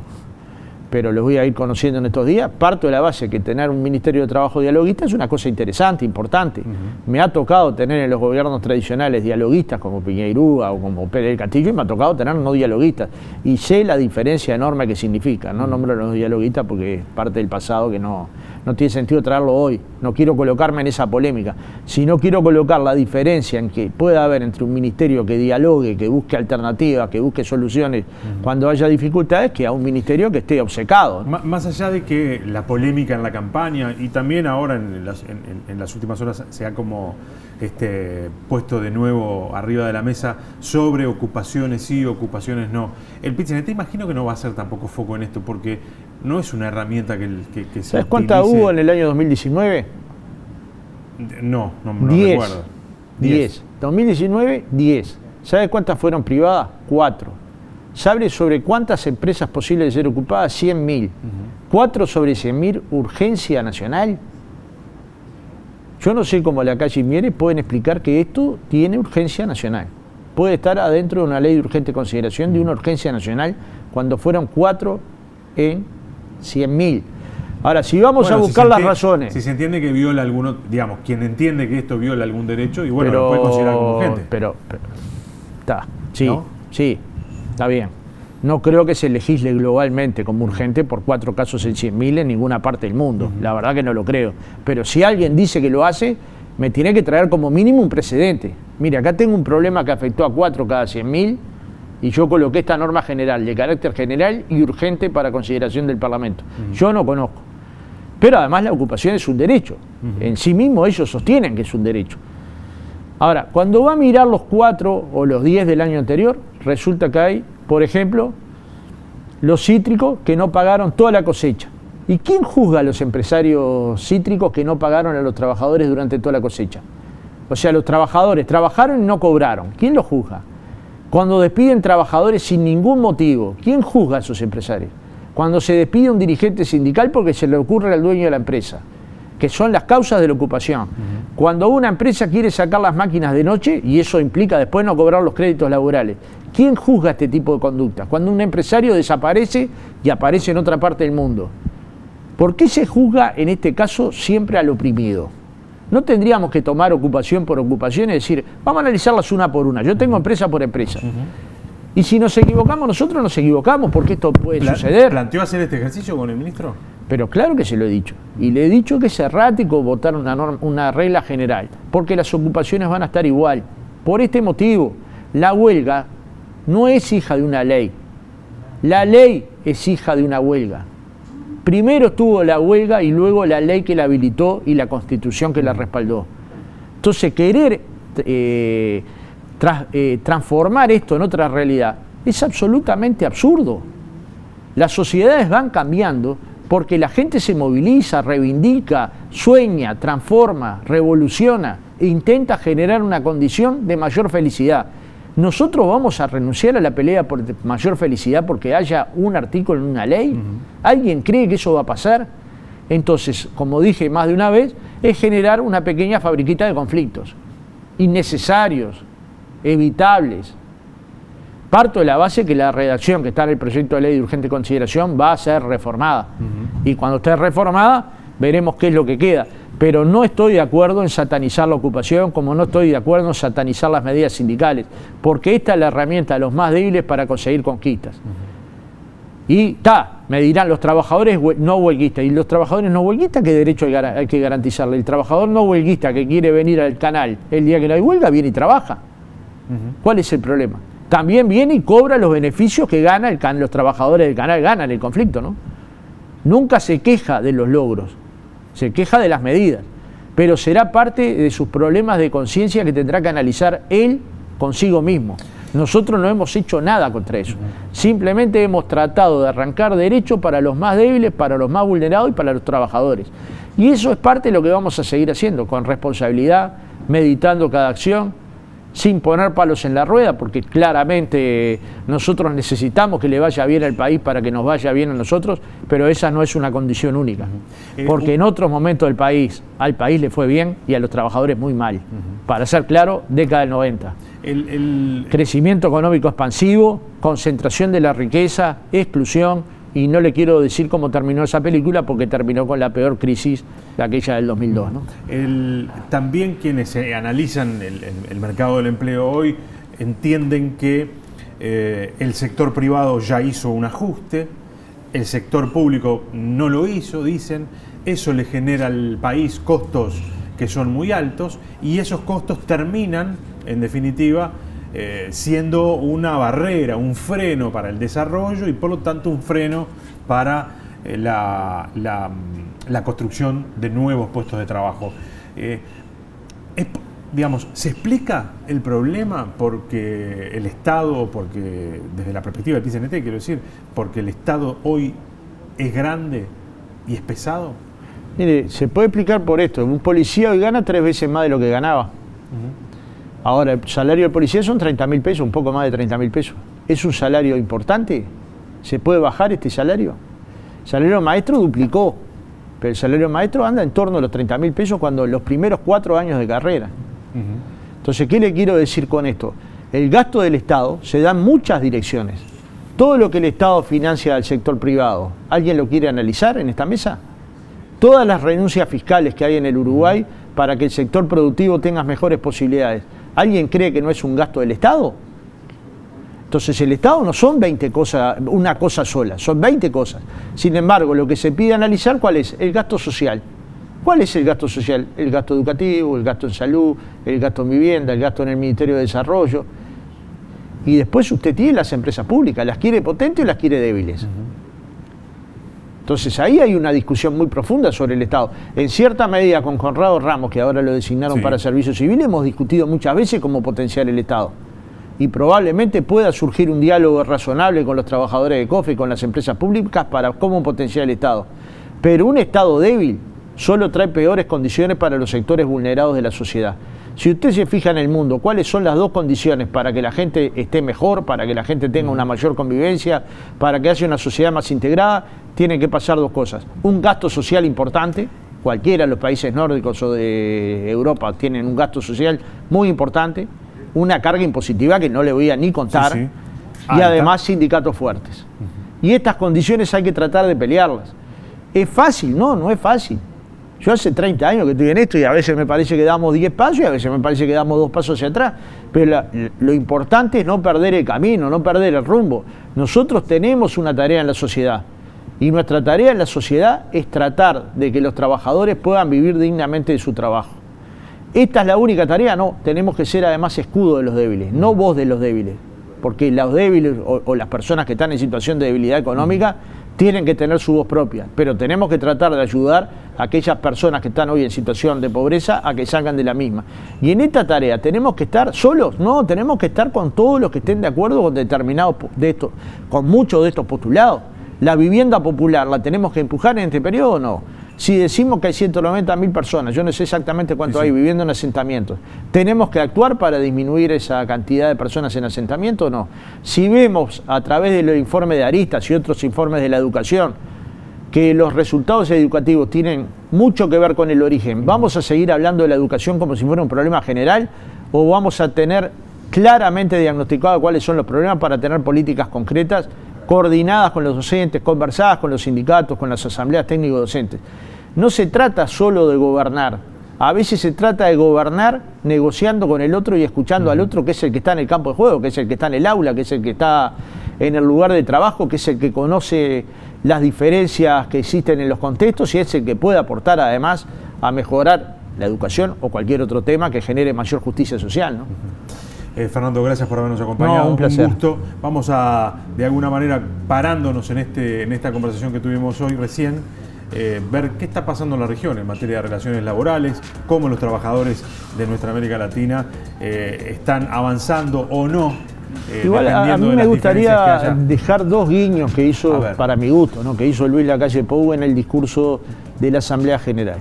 pero los voy a ir conociendo en estos días. Parto de la base que tener un Ministerio de Trabajo dialoguista es una cosa interesante, importante. Me ha tocado tener en los gobiernos tradicionales dialoguistas como Piñeirúa o como Pérez del Castillo, y me ha tocado tener no dialoguistas. Y sé la diferencia enorme que significa. No nombro a los dialoguistas porque es parte del pasado que no tiene sentido traerlo hoy. No quiero colocarme en esa polémica. Si no quiero colocar la diferencia en que pueda haber entre un ministerio que dialogue, que busque alternativas, que busque soluciones cuando haya dificultades, que a un ministerio que esté obcecado, ¿no? Más allá de que la polémica en la campaña y también ahora en las últimas horas se ha como puesto de nuevo arriba de la mesa sobre ocupaciones sí, ocupaciones no. El PIT-CNT imagino que no va a ser tampoco foco en esto porque no es una herramienta que se ¿Sabes cuántas hubo en el año 2019? No 10. Recuerdo. 10. 2019, 10. ¿Sabes cuántas fueron privadas? 4. ¿Sabes sobre cuántas empresas posibles de ser ocupadas? 100.000. 4 sobre 100.000, urgencia nacional. Yo no sé cómo la calle Mieres pueden explicar que esto tiene urgencia nacional. Puede estar adentro de una ley de urgente consideración de una urgencia nacional cuando fueron 4 en 100.000. Ahora, si vamos a buscar las razones... Si se entiende que viola alguno, digamos, quien entiende que esto viola algún derecho, y bueno, lo puede considerar como urgente. Pero está, sí, ¿no? Sí, está bien. No creo que se legisle globalmente como urgente por 4 casos en 100.000 en ninguna parte del mundo. La verdad que no lo creo. Pero si alguien dice que lo hace, me tiene que traer como mínimo un precedente. Mire, acá tengo un problema que afectó a 4 cada 100.000 y yo coloqué esta norma general, de carácter general y urgente para consideración del Parlamento. Yo no conozco. Pero además la ocupación es un derecho. En sí mismo ellos sostienen que es un derecho. Ahora, cuando va a mirar los 4 o los 10 del año anterior, resulta que hay, por ejemplo, los cítricos que no pagaron toda la cosecha. ¿Y quién juzga a los empresarios cítricos que no pagaron a los trabajadores durante toda la cosecha? O sea, los trabajadores trabajaron y no cobraron. ¿Quién los juzga? Cuando despiden trabajadores sin ningún motivo, ¿quién juzga a esos empresarios? Cuando se despide un dirigente sindical porque se le ocurre al dueño de la empresa, que son las causas de la ocupación. Cuando una empresa quiere sacar las máquinas de noche, y eso implica después no cobrar los créditos laborales, ¿quién juzga este tipo de conductas? Cuando un empresario desaparece y aparece en otra parte del mundo. ¿Por qué se juzga en este caso siempre al oprimido? No tendríamos que tomar ocupación por ocupación y decir, vamos a analizarlas una por una. Yo tengo empresa por empresa. Y si nos equivocamos nosotros, nos equivocamos, porque esto puede suceder. ¿Planteó hacer este ejercicio con el ministro? Pero claro que se lo he dicho. Y le he dicho que es errático votar una regla general, porque las ocupaciones van a estar igual. Por este motivo, la huelga no es hija de una ley. La ley es hija de una huelga. Primero estuvo la huelga y luego la ley que la habilitó y la Constitución que la respaldó. Entonces, querer transformar esto en otra realidad es absolutamente absurdo. Las sociedades van cambiando porque la gente se moviliza, reivindica, sueña, transforma, revoluciona e intenta generar una condición de mayor felicidad. ¿Nosotros vamos a renunciar a la pelea por mayor felicidad porque haya un artículo en una ley? ¿Alguien cree que eso va a pasar? Entonces, como dije más de una vez, es generar una pequeña fabriquita de conflictos innecesarios, evitables. Parto de la base que la redacción que está en el proyecto de ley de urgente consideración va a ser reformada. Y cuando esté reformada, veremos qué es lo que queda. Pero no estoy de acuerdo en satanizar la ocupación, como no estoy de acuerdo en satanizar las medidas sindicales, porque esta es la herramienta de los más débiles para conseguir conquistas. Y me dirán los trabajadores no huelguistas, y los trabajadores no huelguistas, ¿qué derecho hay que garantizarle? El trabajador no huelguista que quiere venir al canal el día que no hay huelga, viene y trabaja. ¿Cuál es el problema? También viene y cobra los beneficios que gana los trabajadores del canal, ganan el conflicto, ¿no? Nunca se queja de los logros, se queja de las medidas, pero será parte de sus problemas de conciencia que tendrá que analizar él consigo mismo. Nosotros no hemos hecho nada contra eso, simplemente hemos tratado de arrancar derechos para los más débiles, para los más vulnerados y para los trabajadores. Y eso es parte de lo que vamos a seguir haciendo, con responsabilidad, meditando cada acción, sin poner palos en la rueda, porque claramente nosotros necesitamos que le vaya bien al país para que nos vaya bien a nosotros, pero esa no es una condición única, porque en otros momentos del país, al país le fue bien y a los trabajadores muy mal. Para ser claro, década del 90. Crecimiento económico expansivo, concentración de la riqueza, exclusión, y no le quiero decir cómo terminó esa película porque terminó con la peor crisis, aquella del 2002, ¿no? También quienes analizan el mercado del empleo hoy entienden que el sector privado ya hizo un ajuste, el sector público no lo hizo, dicen, eso le genera al país costos que son muy altos y esos costos terminan, en definitiva, siendo una barrera, un freno para el desarrollo y por lo tanto un freno para la construcción de nuevos puestos de trabajo. Digamos, ¿se explica el problema porque el Estado, porque desde la perspectiva del PCNT, quiero decir, porque el Estado hoy es grande y es pesado? Mire, se puede explicar por esto. Un policía hoy gana 3 veces más de lo que ganaba. Ahora, el salario del policía son 30.000 pesos, un poco más de 30.000 pesos. ¿Es un salario importante? ¿Se puede bajar este salario? El salario maestro duplicó, pero el salario maestro anda en torno a los 30.000 pesos cuando los primeros 4 años de carrera. Entonces, ¿qué le quiero decir con esto? El gasto del Estado se da en muchas direcciones. Todo lo que el Estado financia al sector privado, ¿alguien lo quiere analizar en esta mesa? Todas las renuncias fiscales que hay en el Uruguay para que el sector productivo tenga mejores posibilidades, ¿alguien cree que no es un gasto del Estado? Entonces el Estado no son 20 cosas, una cosa sola, son 20 cosas. Sin embargo, lo que se pide analizar, ¿cuál es? El gasto social. ¿Cuál es el gasto social? El gasto educativo, el gasto en salud, el gasto en vivienda, el gasto en el Ministerio de Desarrollo. Y después usted tiene las empresas públicas, ¿las quiere potentes o las quiere débiles? Entonces ahí hay una discusión muy profunda sobre el Estado. En cierta medida con Conrado Ramos, que ahora lo designaron para servicio civil, hemos discutido muchas veces cómo potenciar el Estado. Y probablemente pueda surgir un diálogo razonable con los trabajadores de COFE y con las empresas públicas para cómo potenciar el Estado. Pero un Estado débil solo trae peores condiciones para los sectores vulnerados de la sociedad. Si usted se fija en el mundo, ¿cuáles son las dos condiciones para que la gente esté mejor, para que la gente tenga una mayor convivencia, para que haya una sociedad más integrada? Tienen que pasar 2 cosas. Un gasto social importante, cualquiera de los países nórdicos o de Europa tienen un gasto social muy importante, una carga impositiva que no le voy a ni contar, y además sindicatos fuertes. Y estas condiciones hay que tratar de pelearlas. ¿Es fácil? No, no es fácil. Yo hace 30 años que estoy en esto y a veces me parece que damos 10 pasos y a veces me parece que damos 2 pasos hacia atrás. Pero lo importante es no perder el camino, no perder el rumbo. Nosotros tenemos una tarea en la sociedad y nuestra tarea en la sociedad es tratar de que los trabajadores puedan vivir dignamente de su trabajo. ¿Esta es la única tarea? No, tenemos que ser además escudo de los débiles, no voz de los débiles. Porque los débiles o las personas que están en situación de debilidad económica tienen que tener su voz propia, pero tenemos que tratar de ayudar a aquellas personas que están hoy en situación de pobreza a que salgan de la misma. Y en esta tarea, ¿tenemos que estar solos? No, tenemos que estar con todos los que estén de acuerdo con determinados de estos, con muchos de estos postulados. ¿La vivienda popular la tenemos que empujar en este periodo o no? Si decimos que hay 190.000 personas, yo no sé exactamente cuánto hay viviendo en asentamientos, ¿tenemos que actuar para disminuir esa cantidad de personas en asentamiento o no? Si vemos a través de los informes de Aristas y otros informes de la educación que los resultados educativos tienen mucho que ver con el origen, ¿vamos a seguir hablando de la educación como si fuera un problema general o vamos a tener claramente diagnosticado cuáles son los problemas para tener políticas concretas, coordinadas con los docentes, conversadas con los sindicatos, con las asambleas técnico-docentes? No se trata solo de gobernar, a veces se trata de gobernar negociando con el otro y escuchando al otro, que es el que está en el campo de juego, que es el que está en el aula, que es el que está en el lugar de trabajo, que es el que conoce las diferencias que existen en los contextos y es el que puede aportar además a mejorar la educación o cualquier otro tema que genere mayor justicia social, ¿no? Fernando, gracias por habernos acompañado. No, un placer. Un gusto. Vamos a, de alguna manera, parándonos en esta conversación que tuvimos hoy recién, ver qué está pasando en la región en materia de relaciones laborales, cómo los trabajadores de nuestra América Latina están avanzando o no. Igual a mí me gustaría dejar 2 guiños que hizo, para mi gusto, ¿no?, que hizo Luis Lacalle Pou en el discurso de la Asamblea General.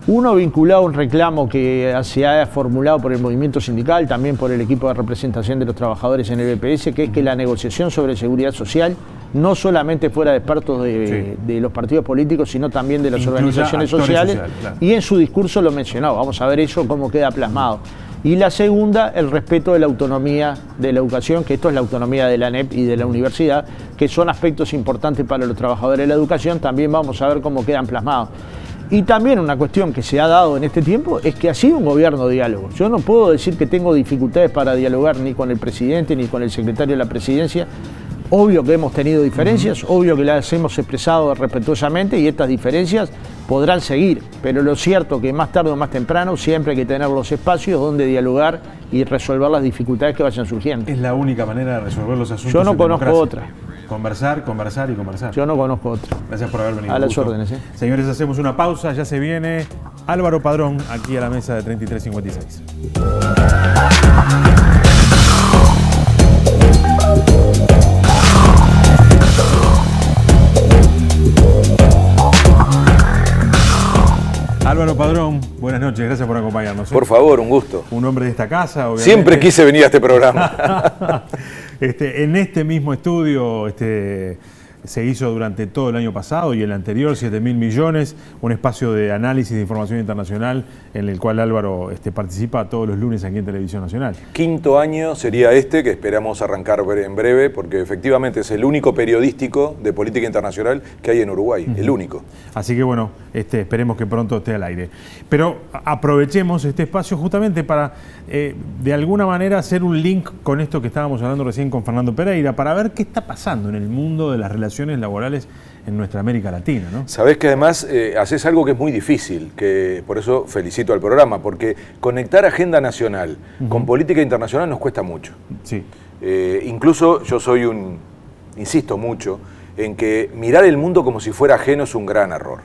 Uno vinculado a un reclamo que se ha formulado por el movimiento sindical, también por el equipo de representación de los trabajadores en el BPS, que es que la negociación sobre seguridad social no solamente fuera de expertos de los partidos políticos, sino también de las organizaciones sociales, claro. Y en su discurso lo mencionó. Vamos a ver eso cómo queda plasmado. Y la segunda, el respeto de la autonomía de la educación, que esto es la autonomía de la ANEP y de la universidad, que son aspectos importantes para los trabajadores de la educación. También vamos a ver cómo quedan plasmados. Y también una cuestión que se ha dado en este tiempo es que ha sido un gobierno de diálogo. Yo no puedo decir que tengo dificultades para dialogar ni con el presidente ni con el secretario de la presidencia. Obvio que hemos tenido diferencias, obvio que las hemos expresado respetuosamente y estas diferencias podrán seguir. Pero lo cierto es que más tarde o más temprano siempre hay que tener los espacios donde dialogar y resolver las dificultades que vayan surgiendo. Es la única manera de resolver los asuntos. Yo no conozco otra. Conversar, conversar y conversar. Yo no conozco otra. Gracias por haber venido. A las órdenes. Señores, hacemos una pausa. Ya se viene Álvaro Padrón aquí a la mesa de 3356. Álvaro Padrón, buenas noches, gracias por acompañarnos. Por favor, un gusto. Un hombre de esta casa, obviamente. Siempre quise venir a este programa. En este mismo estudio se hizo durante todo el año pasado y el anterior, 7.000 millones, un espacio de análisis de información internacional en el cual Álvaro participa todos los lunes aquí en Televisión Nacional. 5º año sería este, que esperamos arrancar en breve, porque efectivamente es el único periodístico de política internacional que hay en Uruguay, el único. Así que bueno, esperemos que pronto esté al aire. Pero aprovechemos este espacio justamente para, de alguna manera, hacer un link con esto que estábamos hablando recién con Fernando Pereira, para ver qué está pasando en el mundo de las relaciones laborales en nuestra América Latina, ¿no? Sabés que además haces algo que es muy difícil, que por eso felicito al programa, porque conectar agenda nacional con política internacional nos cuesta mucho. Sí. Incluso yo insisto mucho en que mirar el mundo como si fuera ajeno es un gran error.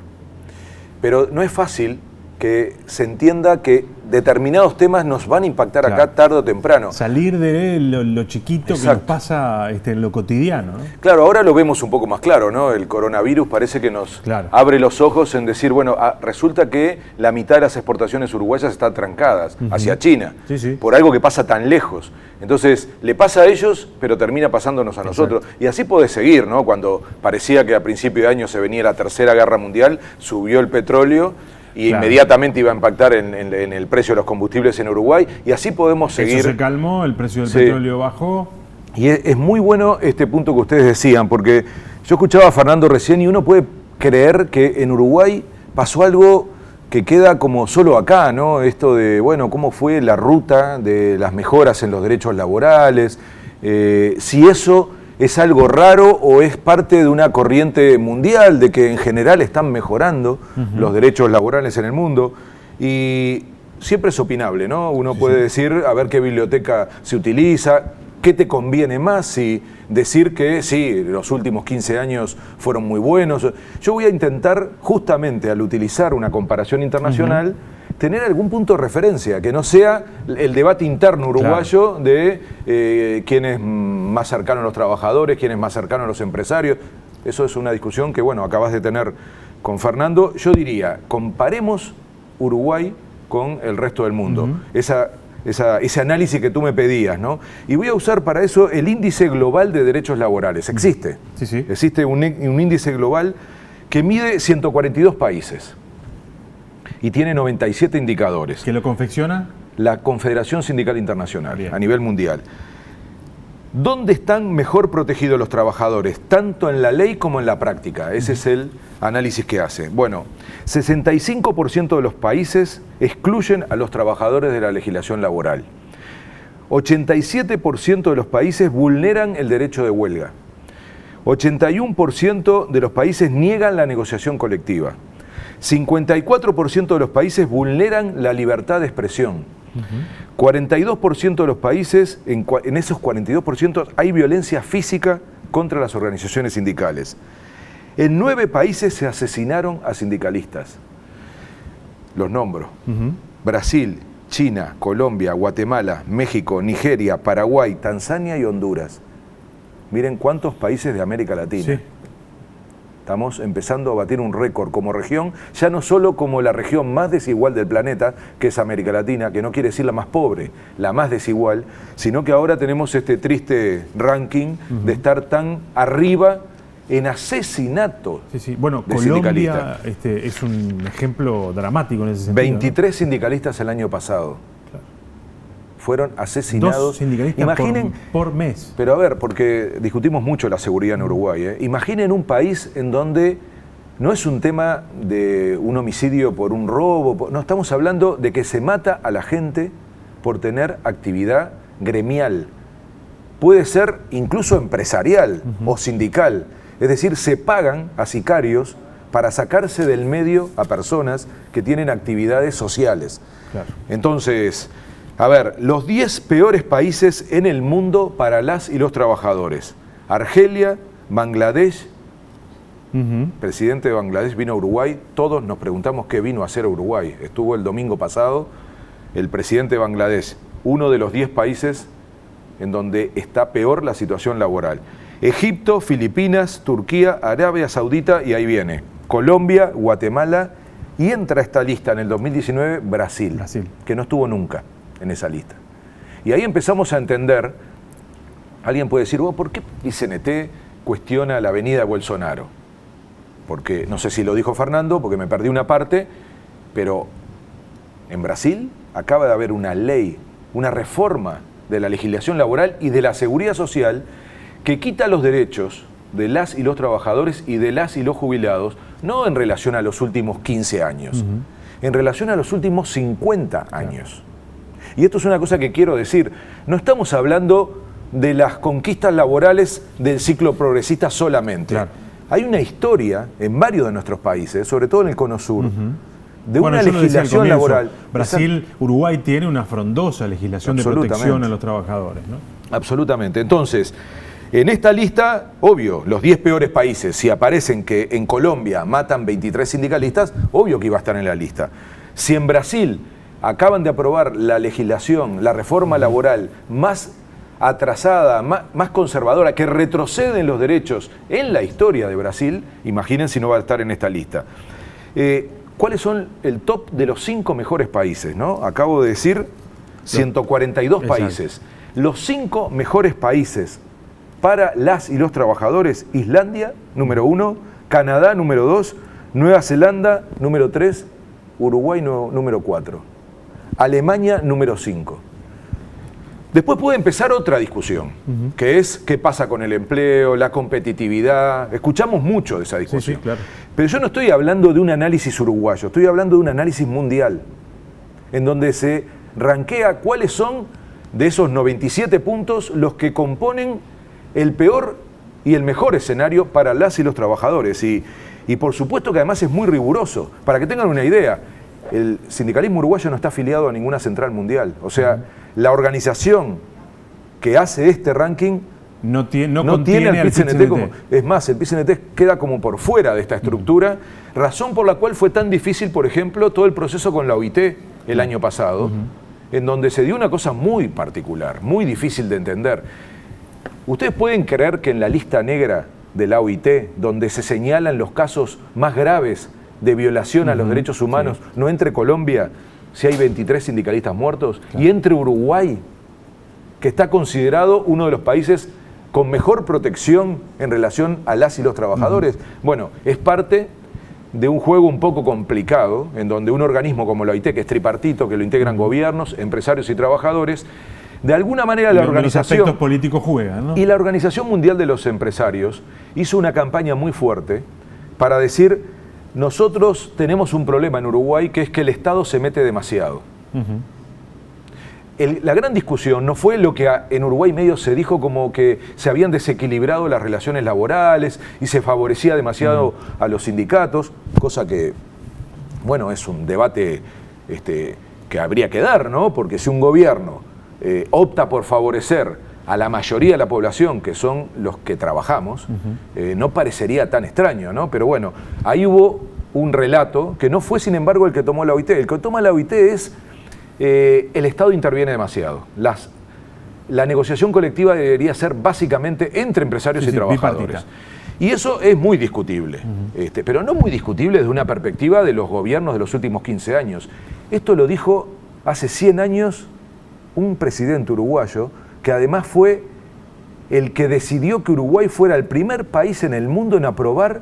Pero no es fácil que se entienda que determinados temas nos van a impactar acá tarde o temprano. Salir de lo chiquito. Exacto. Que nos pasa en lo cotidiano, ¿no? Claro, ahora lo vemos un poco más claro, ¿no? El coronavirus parece que nos abre los ojos en decir, bueno, resulta que la mitad de las exportaciones uruguayas están trancadas hacia China, por algo que pasa tan lejos. Entonces, le pasa a ellos, pero termina pasándonos a nosotros. Y así puede seguir, ¿no? Cuando parecía que a principio de año se venía la Tercera Guerra Mundial, subió el petróleo, y inmediatamente iba a impactar en el precio de los combustibles en Uruguay, y así podemos seguir. Eso se calmó, el precio del petróleo bajó. Y es muy bueno este punto que ustedes decían, porque yo escuchaba a Fernando recién y uno puede creer que en Uruguay pasó algo que queda como solo acá, ¿no? Esto de, bueno, cómo fue la ruta de las mejoras en los derechos laborales, si eso es algo raro o es parte de una corriente mundial de que en general están mejorando los derechos laborales en el mundo. Y siempre es opinable, ¿no? Uno puede decir, a ver qué biblioteca se utiliza, qué te conviene más, si decir que sí, los últimos 15 años fueron muy buenos. Yo voy a intentar, justamente al utilizar una comparación internacional, tener algún punto de referencia, que no sea el debate interno uruguayo de quién es más cercano a los trabajadores, quién es más cercano a los empresarios. Eso es una discusión que, bueno, acabas de tener con Fernando. Yo diría, comparemos Uruguay con el resto del mundo. Ese análisis que tú me pedías, ¿no? Y voy a usar para eso el índice global de derechos laborales. Existe. Existe un índice global que mide 142 países y tiene 97 indicadores. ¿Quién lo confecciona? La Confederación Sindical Internacional, a nivel mundial. ¿Dónde están mejor protegidos los trabajadores? Tanto en la ley como en la práctica. Ese es el análisis que hace. Bueno, 65% de los países excluyen a los trabajadores de la legislación laboral. 87% de los países vulneran el derecho de huelga. 81% de los países niegan la negociación colectiva. 54% de los países vulneran la libertad de expresión. 42% de los países, en esos 42% hay violencia física contra las organizaciones sindicales. En 9 países se asesinaron a sindicalistas. Los nombro. Brasil, China, Colombia, Guatemala, México, Nigeria, Paraguay, Tanzania y Honduras. Miren cuántos países de América Latina. Sí. Estamos empezando a batir un récord como región, ya no solo como la región más desigual del planeta, que es América Latina, que no quiere decir la más pobre, la más desigual, sino que ahora tenemos este triste ranking de estar tan arriba en asesinato Bueno, de Colombia es un ejemplo dramático en ese sentido. 23 sindicalistas el año pasado. Fueron asesinados. 2 sindicalistas Imaginen, por mes. Pero a ver, porque discutimos mucho la seguridad en Uruguay. Imaginen un país en donde no es un tema de un homicidio por un robo. No, estamos hablando de que se mata a la gente por tener actividad gremial. Puede ser incluso empresarial o sindical. Es decir, se pagan a sicarios para sacarse del medio a personas que tienen actividades sociales. Claro. Entonces, a ver, los 10 peores países en el mundo para las y los trabajadores. Argelia, Bangladesh. Presidente de Bangladesh vino a Uruguay. Todos nos preguntamos qué vino a hacer a Uruguay. Estuvo el domingo pasado el presidente de Bangladesh, uno de los 10 países en donde está peor la situación laboral. Egipto, Filipinas, Turquía, Arabia Saudita y ahí viene Colombia, Guatemala y entra a esta lista en el 2019 Brasil, que no estuvo nunca en esa lista. Y ahí empezamos a entender, alguien puede decir, ¿por qué ICNT cuestiona la venida de Bolsonaro? Porque, no sé si lo dijo Fernando, porque me perdí una parte, pero en Brasil acaba de haber una ley, una reforma de la legislación laboral y de la seguridad social que quita los derechos de las y los trabajadores y de las y los jubilados, no en relación a los últimos 15 años, en relación a los últimos 50 años. Y esto es una cosa que quiero decir, no estamos hablando de las conquistas laborales del ciclo progresista solamente. Claro. Hay una historia en varios de nuestros países, sobre todo en el Cono Sur, de una legislación laboral. Brasil, Uruguay tiene una frondosa legislación de protección a los trabajadores, ¿no? Absolutamente. Entonces, en esta lista, obvio, los 10 peores países, si aparecen que en Colombia matan 23 sindicalistas, obvio que iba a estar en la lista. Si en Brasil acaban de aprobar la legislación, la reforma laboral más atrasada, más conservadora, que retrocede en los derechos en la historia de Brasil, imaginen si no va a estar en esta lista. ¿Cuáles son el top de los 5 mejores países, ¿no? Acabo de decir 142 países. Los 5 mejores países para las y los trabajadores: Islandia, número 1, Canadá, número 2, Nueva Zelanda, número 3, Uruguay, número 4, Alemania, número 5. Después puede empezar otra discusión, que es qué pasa con el empleo, la competitividad. Escuchamos mucho de esa discusión. Sí, claro. Pero yo no estoy hablando de un análisis uruguayo, estoy hablando de un análisis mundial, en donde se rankea cuáles son de esos 97 puntos los que componen el peor y el mejor escenario para las y los trabajadores. Y por supuesto que además es muy riguroso. Para que tengan una idea, el sindicalismo uruguayo no está afiliado a ninguna central mundial. O sea, la organización que hace este ranking no tiene al PIT-CNT como... Es más, el PIT-CNT queda como por fuera de esta estructura, razón por la cual fue tan difícil, por ejemplo, todo el proceso con la OIT el año pasado, en donde se dio una cosa muy particular, muy difícil de entender. ¿Ustedes pueden creer que en la lista negra de la OIT, donde se señalan los casos más graves de violación a los derechos humanos, no entre Colombia, si hay 23 sindicalistas muertos, y entre Uruguay, que está considerado uno de los países con mejor protección en relación a las y los trabajadores? Bueno, es parte de un juego un poco complicado, en donde un organismo como la OIT, que es tripartito, que lo integran gobiernos, empresarios y trabajadores, de alguna manera la organización... Los aspectos políticos juegan, ¿no? Y la Organización Mundial de los Empresarios hizo una campaña muy fuerte para decir: nosotros tenemos un problema en Uruguay, que es que el Estado se mete demasiado. La gran discusión no fue lo que en Uruguay medio se dijo como que se habían desequilibrado las relaciones laborales y se favorecía demasiado a los sindicatos, cosa que, bueno, es un debate que habría que dar, ¿no? Porque si un gobierno opta por favorecer a la mayoría de la población, que son los que trabajamos, no parecería tan extraño, ¿no? Pero bueno, ahí hubo un relato que no fue, sin embargo, el que tomó la OIT. El que toma la OIT es el Estado interviene demasiado. La negociación colectiva debería ser básicamente entre empresarios y trabajadores. Y eso es muy discutible, pero no muy discutible desde una perspectiva de los gobiernos de los últimos 15 años. Esto lo dijo hace 100 años un presidente uruguayo, que además fue el que decidió que Uruguay fuera el primer país en el mundo en aprobar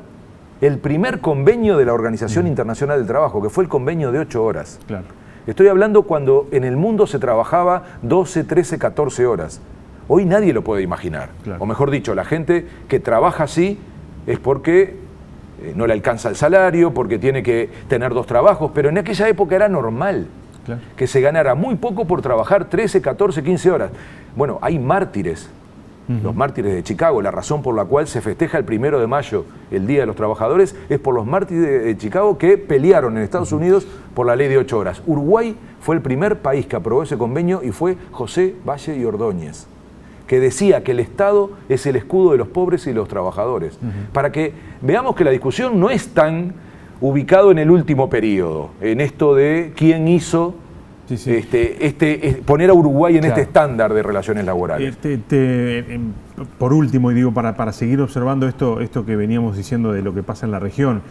el primer convenio de la Organización Internacional del Trabajo, que fue el convenio de 8 horas. Claro. Estoy hablando cuando en el mundo se trabajaba 12, 13, 14 horas. Hoy nadie lo puede imaginar. Claro. O mejor dicho, la gente que trabaja así es porque no le alcanza el salario, porque tiene que tener 2 trabajos, pero en aquella época era normal. Claro. Que se ganara muy poco por trabajar 13, 14, 15 horas. Bueno, hay mártires, los mártires de Chicago. La razón por la cual se festeja el 1 de mayo, el Día de los Trabajadores, es por los mártires de Chicago que pelearon en Estados Unidos por la ley de 8 horas. Uruguay fue el primer país que aprobó ese convenio y fue José Valle y Ordóñez, que decía que el Estado es el escudo de los pobres y los trabajadores. Para que veamos que la discusión no es tan ubicado en el último periodo, en esto de quién hizo poner a Uruguay en este estándar de relaciones laborales. Por último, y digo, para seguir observando esto que veníamos diciendo de lo que pasa en la región,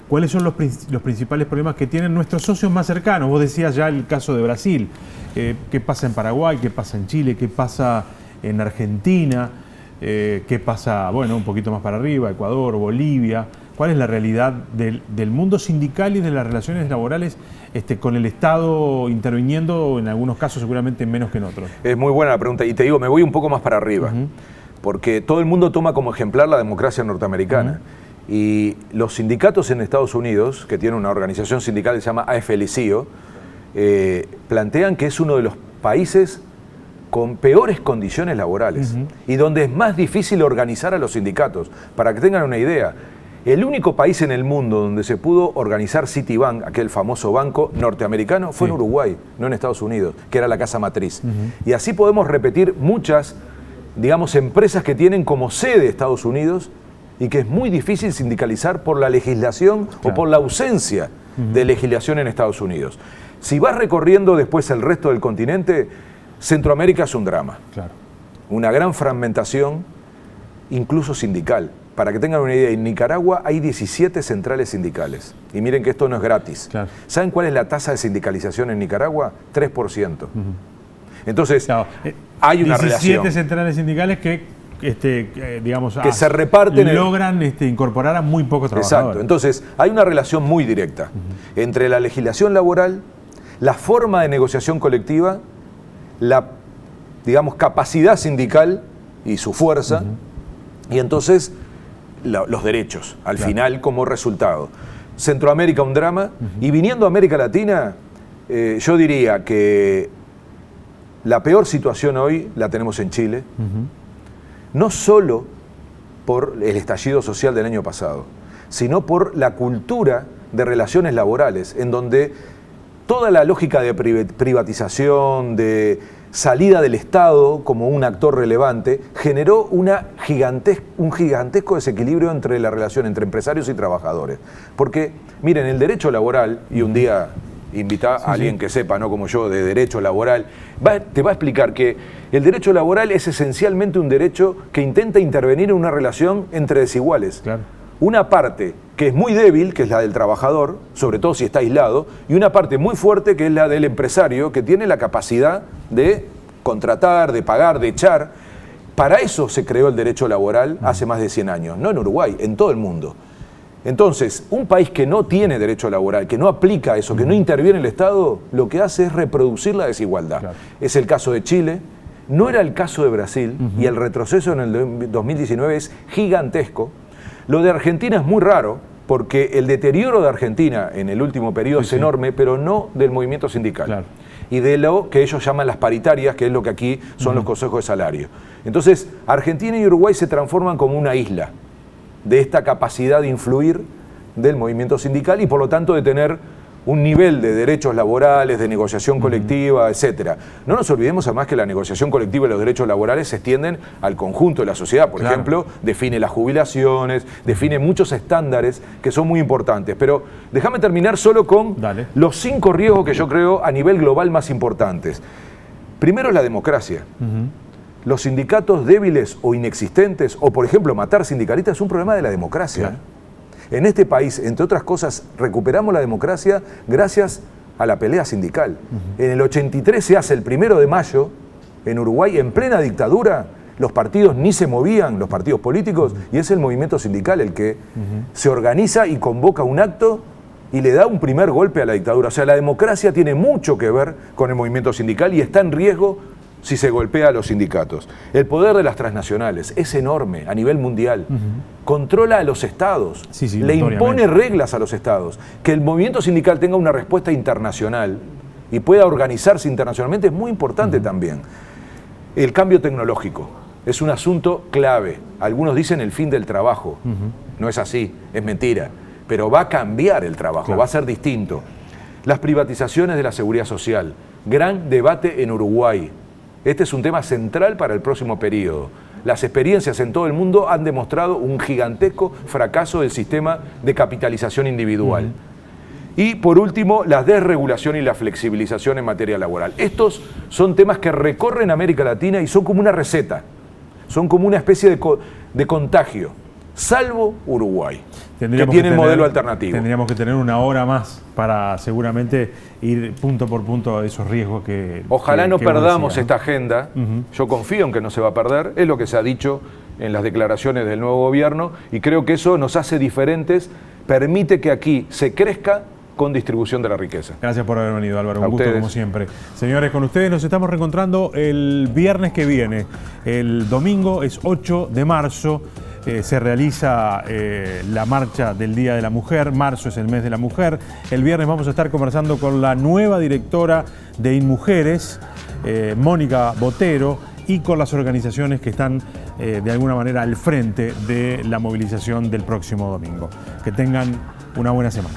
¿cuáles son los principales problemas que tienen nuestros socios más cercanos? Vos decías ya el caso de Brasil. ¿Qué pasa en Paraguay? ¿Qué pasa en Chile? ¿Qué pasa en Argentina? ¿Qué pasa, bueno, un poquito más para arriba, Ecuador, Bolivia? ¿Cuál es la realidad del mundo sindical y de las relaciones laborales con el Estado interviniendo, en algunos casos seguramente menos que en otros? Es muy buena la pregunta, y te digo, me voy un poco más para arriba, porque todo el mundo toma como ejemplar la democracia norteamericana. Y los sindicatos en Estados Unidos, que tienen una organización sindical que se llama AFL-CIO, plantean que es uno de los países con peores condiciones laborales y donde es más difícil organizar a los sindicatos. Para que tengan una idea, el único país en el mundo donde se pudo organizar Citibank, aquel famoso banco norteamericano, fue en Uruguay, no en Estados Unidos, que era la casa matriz. Y así podemos repetir muchas, digamos, empresas que tienen como sede Estados Unidos y que es muy difícil sindicalizar por la legislación o por la ausencia de legislación en Estados Unidos. Si vas recorriendo después el resto del continente, Centroamérica es un drama. Claro. Una gran fragmentación, incluso sindical. Para que tengan una idea, en Nicaragua hay 17 centrales sindicales. Y miren que esto no es gratis. Claro. ¿Saben cuál es la tasa de sindicalización en Nicaragua? 3%. Entonces, hay una relación. 17 centrales sindicales que digamos, que se reparten, logran incorporar a muy pocos trabajadores. Exacto. Entonces, hay una relación muy directa entre la legislación laboral, la forma de negociación colectiva, la digamos, capacidad sindical y su fuerza, y entonces los derechos, al final, como resultado. Centroamérica un drama, y viniendo a América Latina, yo diría que la peor situación hoy la tenemos en Chile, no solo por el estallido social del año pasado, sino por la cultura de relaciones laborales, en donde toda la lógica de privatización, de salida del Estado como un actor relevante, generó un gigantesco desequilibrio entre la relación entre empresarios y trabajadores. Porque, miren, el derecho laboral, y un día invita a alguien que sepa, no como yo, de derecho laboral, te va a explicar que el derecho laboral es esencialmente un derecho que intenta intervenir en una relación entre desiguales. Claro. Una parte que es muy débil, que es la del trabajador, sobre todo si está aislado, y una parte muy fuerte, que es la del empresario, que tiene la capacidad de contratar, de pagar, de echar. Para eso se creó el derecho laboral hace más de 100 años, no en Uruguay, en todo el mundo. Entonces, un país que no tiene derecho laboral, que no aplica eso, que no interviene el Estado, lo que hace es reproducir la desigualdad. Claro. Es el caso de Chile, no era el caso de Brasil, y el retroceso en el 2019 es gigantesco. Lo de Argentina es muy raro, porque el deterioro de Argentina en el último periodo es enorme, pero no del movimiento sindical. Claro. Y de lo que ellos llaman las paritarias, que es lo que aquí son los consejos de salario. Entonces, Argentina y Uruguay se transforman como una isla de esta capacidad de influir del movimiento sindical y por lo tanto de tener un nivel de derechos laborales, de negociación colectiva, etc. No nos olvidemos además que la negociación colectiva y los derechos laborales se extienden al conjunto de la sociedad. Por ejemplo, define las jubilaciones, define muchos estándares que son muy importantes. Pero déjame terminar solo con los 5 riesgos que yo creo a nivel global más importantes. Primero es la democracia. Los sindicatos débiles o inexistentes, o por ejemplo matar sindicalistas, es un problema de la democracia. Claro. En este país, entre otras cosas, recuperamos la democracia gracias a la pelea sindical. En el 83 se hace el 1 de mayo, en Uruguay, en plena dictadura, los partidos ni se movían, los partidos políticos, y es el movimiento sindical el que se organiza y convoca un acto y le da un primer golpe a la dictadura. O sea, la democracia tiene mucho que ver con el movimiento sindical y está en riesgo si se golpea a los sindicatos. El poder de las transnacionales es enorme a nivel mundial. Controla a los estados, le impone reglas a los estados. Que el movimiento sindical tenga una respuesta internacional y pueda organizarse internacionalmente es muy importante también. El cambio tecnológico es un asunto clave. Algunos dicen el fin del trabajo. No es así, es mentira. Pero va a cambiar el trabajo, va a ser distinto. Las privatizaciones de la seguridad social. Gran debate en Uruguay. Este es un tema central para el próximo periodo. Las experiencias en todo el mundo han demostrado un gigantesco fracaso del sistema de capitalización individual. Y por último, la desregulación y la flexibilización en materia laboral. Estos son temas que recorren América Latina y son como una receta, son como una especie de contagio, salvo Uruguay, que tiene el modelo alternativo. Tendríamos que tener una hora más para seguramente ir punto por punto a esos riesgos que... Ojalá no perdamos esta agenda. Yo confío en que no se va a perder. Es lo que se ha dicho en las declaraciones del nuevo gobierno y creo que eso nos hace diferentes, permite que aquí se crezca con distribución de la riqueza. Gracias por haber venido, Álvaro. Un gusto como siempre. Señores, con ustedes nos estamos reencontrando el viernes que viene. El domingo es 8 de marzo. Se realiza la marcha del Día de la Mujer. Marzo es el mes de la mujer. El viernes vamos a estar conversando con la nueva directora de InMujeres, Mónica Botero, y con las organizaciones que están de alguna manera al frente de la movilización del próximo domingo. Que tengan una buena semana.